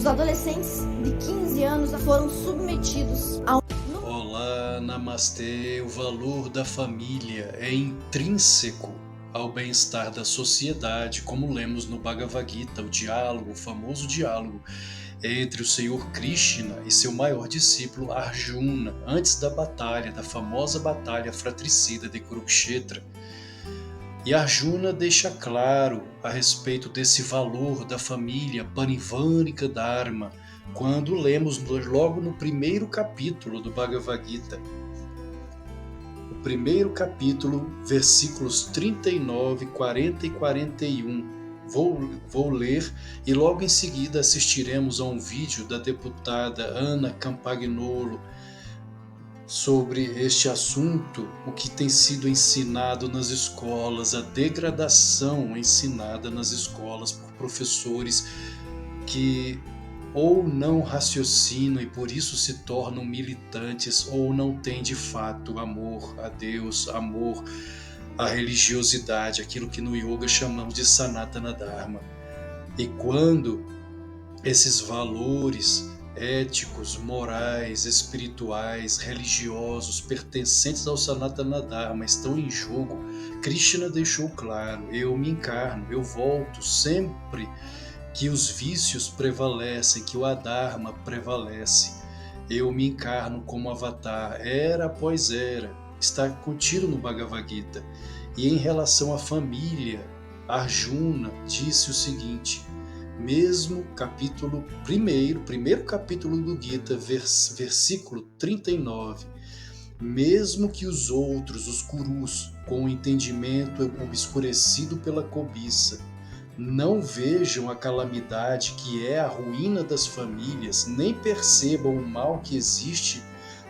adolescentes de 15 anos foram submetidos a Olá, namastê. O valor da família é intrínseco ao bem-estar da sociedade, como lemos no Bhagavad Gita, o famoso diálogo entre o Senhor Krishna e seu maior discípulo Arjuna, antes da famosa batalha fratricida de Kurukshetra. E Arjuna deixa claro a respeito desse valor da família Parivarika Dharma, quando lemos logo no primeiro capítulo do Bhagavad Gita. O primeiro capítulo, versículos 39, 40 e 41. Vou ler e logo em seguida assistiremos a um vídeo da deputada Anna Campagnolo sobre este assunto, o que tem sido ensinado nas escolas, a degradação ensinada nas escolas por professores que ou não raciocinam e por isso se tornam militantes, ou não têm de fato amor a Deus, amor à religiosidade, aquilo que no yoga chamamos de Sanatana Dharma. E quando esses valores éticos, morais, espirituais, religiosos, pertencentes ao Sanatana Dharma estão em jogo, Krishna deixou claro: eu me encarno, eu volto sempre que os vícios prevalecem, que o adharma prevalece. Eu me encarno como avatar, era após era, está contido no Bhagavad Gita. E em relação à família, Arjuna disse o seguinte, mesmo capítulo primeiro capítulo do Gita, versículo 39, mesmo que os outros, os Kurus, com o entendimento obscurecido pela cobiça, não vejam a calamidade que é a ruína das famílias, nem percebam o mal que existe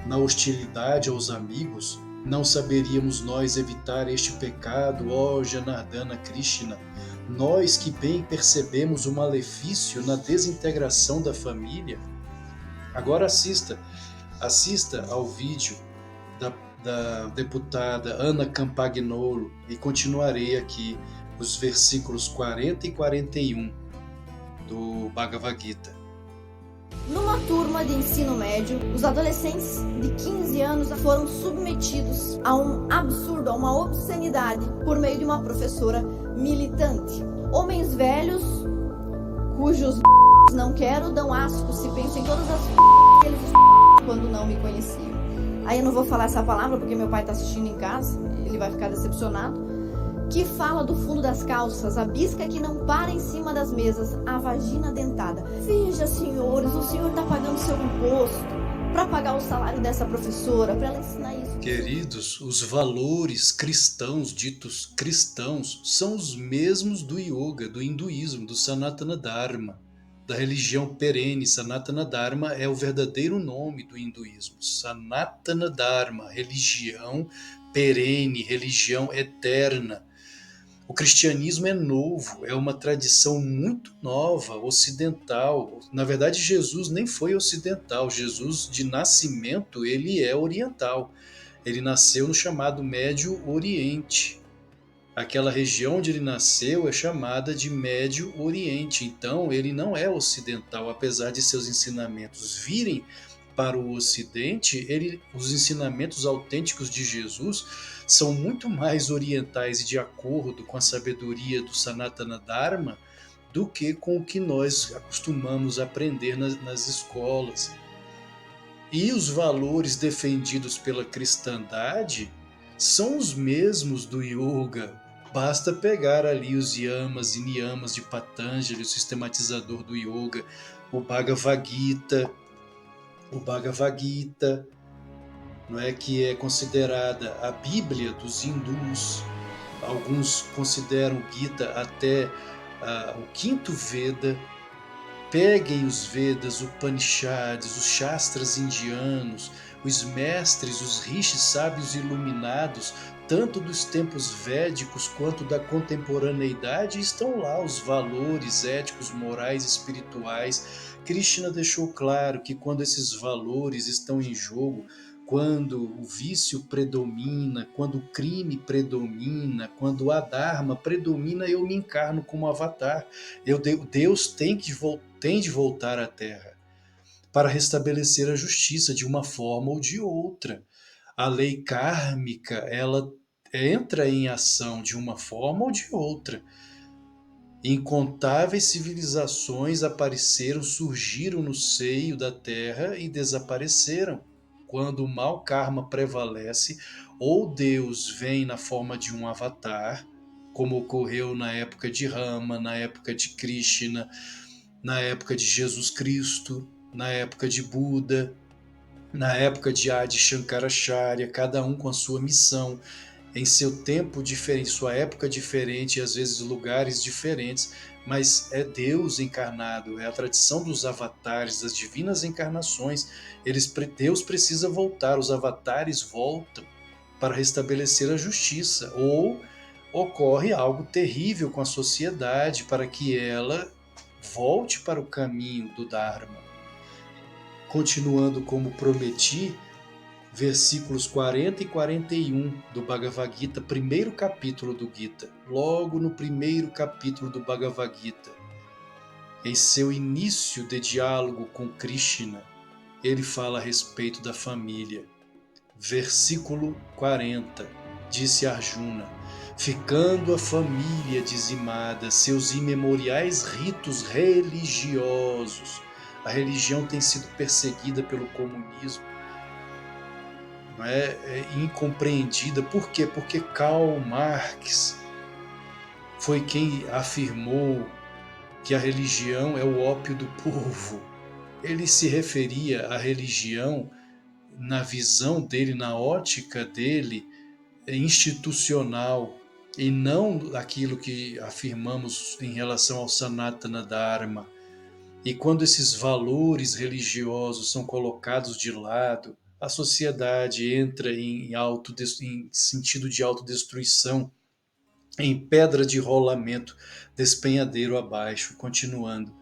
na hostilidade aos amigos, não saberíamos nós evitar este pecado, ó Janardana Krishna? Nós que bem percebemos o malefício na desintegração da família. Agora assista ao vídeo da deputada Anna Campagnolo e continuarei aqui os versículos 40 e 41 do Bhagavad Gita. Numa turma de ensino médio, os adolescentes de 15 anos foram submetidos a um absurdo, a uma obscenidade, por meio de uma professora militante. Homens velhos, cujos não quero, dão asco se pensam em todas as que eles quando não me conheciam. Aí eu não vou falar essa palavra porque meu pai está assistindo em casa, ele vai ficar decepcionado. Que fala do fundo das calças, a bisca que não para em cima das mesas, a vagina dentada. Veja, senhores, o senhor está pagando seu imposto para pagar o salário dessa professora, para ela ensinar isso. Queridos, os valores cristãos, ditos cristãos, são os mesmos do yoga, do hinduísmo, do Sanatana Dharma, da religião perene. Sanatana Dharma é o verdadeiro nome do hinduísmo. Sanatana Dharma, religião perene, religião eterna. O cristianismo é novo, é uma tradição muito nova, ocidental. Na verdade, Jesus nem foi ocidental. Jesus, de nascimento, ele é oriental. Ele nasceu no chamado Médio Oriente. Aquela região onde ele nasceu é chamada de Médio Oriente. Então, ele não é ocidental, apesar de seus ensinamentos virem para o Ocidente. Os ensinamentos autênticos de Jesus são muito mais orientais e de acordo com a sabedoria do Sanatana Dharma do que com o que nós acostumamos aprender nas escolas. E os valores defendidos pela cristandade são os mesmos do yoga. Basta pegar ali os yamas e niyamas de Patanjali, o sistematizador do yoga, o Bhagavad Gita, não é, que é considerada a Bíblia dos hindus. Alguns consideram o Gita até o quinto Veda. Peguem os Vedas, Upanishads, os Shastras indianos, os mestres, os rishis sábios iluminados, tanto dos tempos védicos quanto da contemporaneidade, estão lá os valores éticos, morais, espirituais. Krishna deixou claro que quando esses valores estão em jogo, quando o vício predomina, quando o crime predomina, quando a dharma predomina, eu me encarno como avatar. Deus tem de voltar à Terra para restabelecer a justiça de uma forma ou de outra. A lei kármica, ela entra em ação de uma forma ou de outra. Incontáveis civilizações apareceram, surgiram no seio da Terra e desapareceram. Quando o mau karma prevalece, ou Deus vem na forma de um avatar, como ocorreu na época de Rama, na época de Krishna, na época de Jesus Cristo, na época de Buda, na época de Adi Shankaracharya, cada um com a sua missão, em seu tempo diferente, sua época diferente e às vezes lugares diferentes, mas é Deus encarnado, é a tradição dos avatares, das divinas encarnações. Deus precisa voltar, os avatares voltam para restabelecer a justiça, ou ocorre algo terrível com a sociedade para que ela volte para o caminho do Dharma. Continuando como prometi, versículos 40 e 41 do Bhagavad Gita, primeiro capítulo do Gita, logo no primeiro capítulo do Bhagavad Gita, em seu início de diálogo com Krishna, ele fala a respeito da família. Versículo 40, disse Arjuna: ficando a família dizimada, seus imemoriais ritos religiosos, a religião tem sido perseguida pelo comunismo, incompreendida. Por quê? Porque Karl Marx foi quem afirmou que a religião é o ópio do povo. Ele se referia à religião, na visão dele, na ótica dele, institucional, e não aquilo que afirmamos em relação ao Sanatana Dharma. E quando esses valores religiosos são colocados de lado, a sociedade entra em sentido de autodestruição, em pedra de rolamento, despenhadeiro abaixo. Continuando.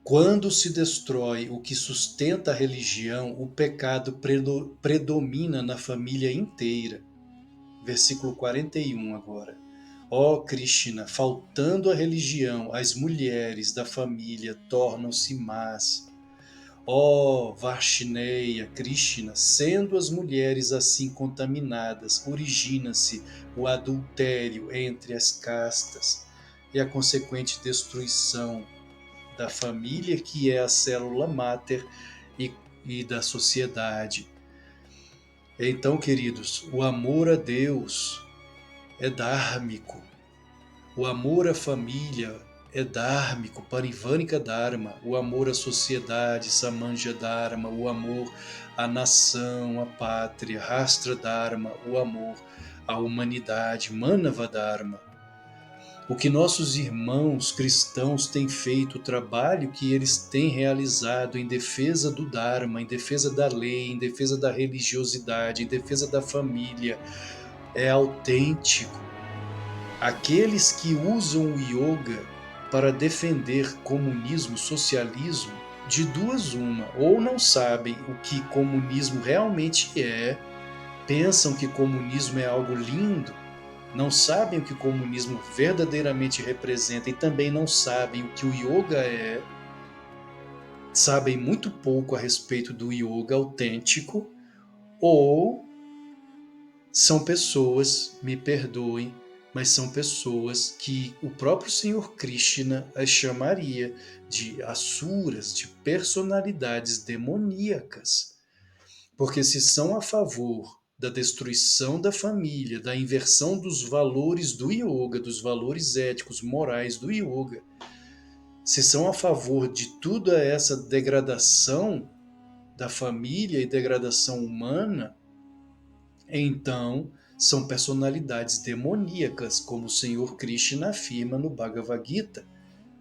Quando se destrói o que sustenta a religião, o pecado predomina na família inteira. Versículo 41 agora. Ó Krishna, faltando a religião, as mulheres da família tornam-se más. Ó Varshineya Krishna, sendo as mulheres assim contaminadas, origina-se o adultério entre as castas e a consequente destruição da família, que é a célula máter e da sociedade. Então, queridos, o amor a Deus é dármico. O amor à família é dármico, Parivanika Dharma. O amor à sociedade, Samanja Dharma. O amor à nação, à pátria, Rastra Dharma. O amor à humanidade, Manava Dharma. O que nossos irmãos cristãos têm feito, o trabalho que eles têm realizado em defesa do Dharma, em defesa da lei, em defesa da religiosidade, em defesa da família, é autêntico. Aqueles que usam o yoga para defender comunismo, socialismo, de duas uma, ou não sabem o que comunismo realmente é, pensam que comunismo é algo lindo, não sabem o que o comunismo verdadeiramente representa e também não sabem o que o yoga é, sabem muito pouco a respeito do yoga autêntico, ou são pessoas, me perdoem, mas são pessoas que o próprio Senhor Krishna as chamaria de asuras, de personalidades demoníacas. Porque se são a favor da destruição da família, da inversão dos valores do yoga, dos valores éticos, morais do yoga, se são a favor de toda essa degradação da família e degradação humana, então são personalidades demoníacas, como o Senhor Krishna afirma no Bhagavad Gita,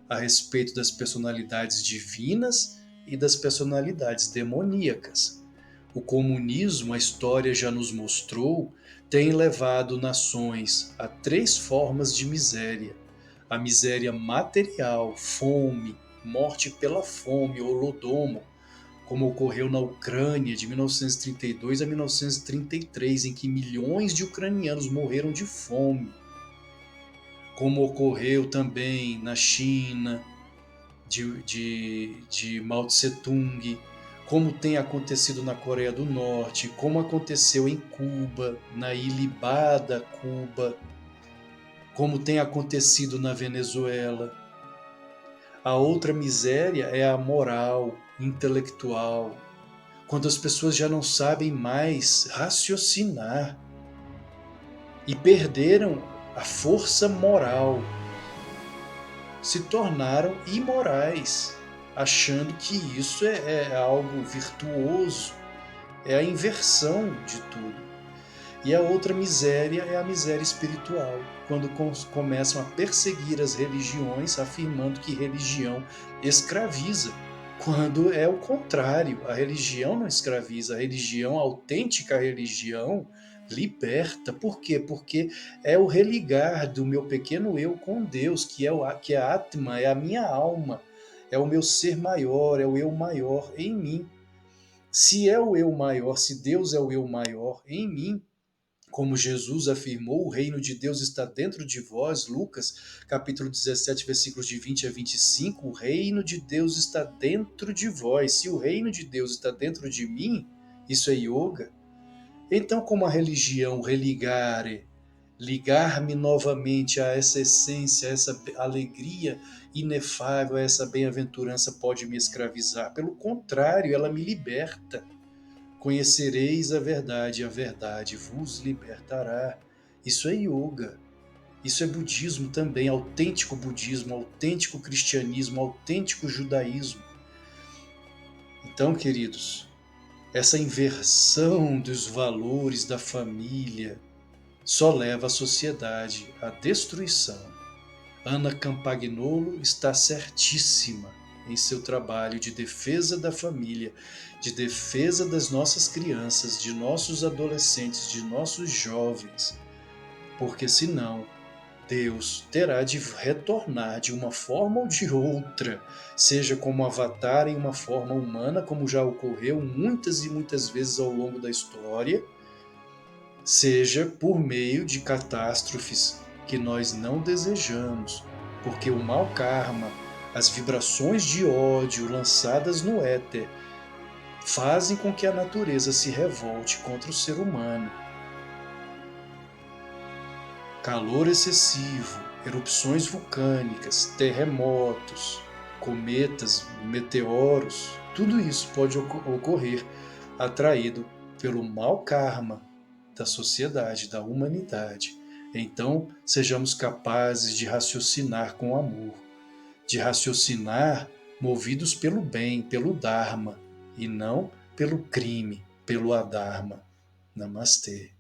a respeito das personalidades divinas e das personalidades demoníacas. O comunismo, a história já nos mostrou, tem levado nações a 3 formas de miséria. A miséria material, fome, morte pela fome, holodomo, como ocorreu na Ucrânia de 1932 a 1933, em que milhões de ucranianos morreram de fome, como ocorreu também na China, de Mao Tse-tung, como tem acontecido na Coreia do Norte, como aconteceu em Cuba, na ilibada Cuba, como tem acontecido na Venezuela. A outra miséria é a moral, intelectual, quando as pessoas já não sabem mais raciocinar e perderam a força moral, se tornaram imorais, achando que isso é algo virtuoso, é a inversão de tudo. E a outra miséria é a miséria espiritual, quando começam a perseguir as religiões, afirmando que religião escraviza, quando é o contrário, a religião não escraviza, a religião, a autêntica religião, liberta. Por quê? Porque é o religar do meu pequeno eu com Deus, que é a Atma, é a minha alma, é o meu ser maior, é o eu maior em mim. Se é o eu maior, se Deus é o eu maior em mim, como Jesus afirmou, o reino de Deus está dentro de vós, Lucas, capítulo 17, versículos de 20 a 25, o reino de Deus está dentro de vós. Se o reino de Deus está dentro de mim, isso é yoga. Então, como a religião religare, ligar-me novamente a essa essência, a essa alegria inefável, a essa bem-aventurança pode me escravizar? Pelo contrário, ela me liberta. Conhecereis a verdade vos libertará. Isso é yoga. Isso é budismo também, autêntico budismo, autêntico cristianismo, autêntico judaísmo. Então, queridos, essa inversão dos valores da família só leva a sociedade à destruição. Anna Campagnolo está certíssima em seu trabalho de defesa da família, de defesa das nossas crianças, de nossos adolescentes, de nossos jovens, porque senão Deus terá de retornar de uma forma ou de outra, seja como avatar em uma forma humana, como já ocorreu muitas e muitas vezes ao longo da história, seja por meio de catástrofes que nós não desejamos, porque o mau karma, as vibrações de ódio lançadas no éter, fazem com que a natureza se revolte contra o ser humano. Calor excessivo, erupções vulcânicas, terremotos, cometas, meteoros, tudo isso pode ocorrer atraído pelo mau karma da sociedade, da humanidade. Então, sejamos capazes de raciocinar com amor, de raciocinar movidos pelo bem, pelo Dharma, e não pelo crime, pelo Adharma. Namastê.